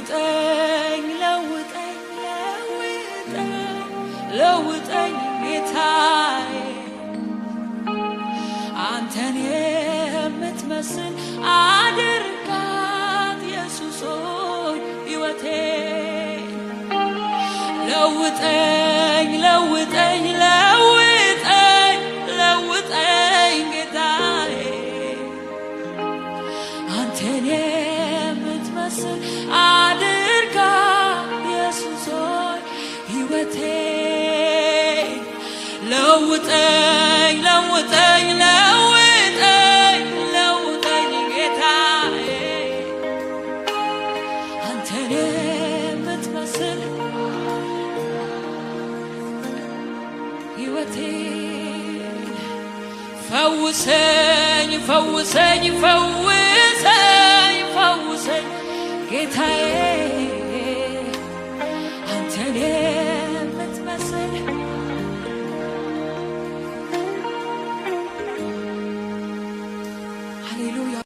ለውጠኝ ለውጠኝ ለውጠኝ ጌታዬ አንተን የምትመስል አድርጋት ኢየሱስ ሆይ ሕይወቴን ለውጠኝ ለውጠኝ ለውጠኝ ለውጠኝ ጌታዬ አንተን የምትመስል አድርጋት ኢየሱስ ሆይ ሕይወቴን ለውጠኝ ለውጠኝ ለውጠኝ ለውጠኝ ጌታዬ አንተን የምትመስል ሕይወቴን ፈውሰኝ ፈውሰኝ ፈውሰኝ ፈውሰኝ ጌታዬ አንተን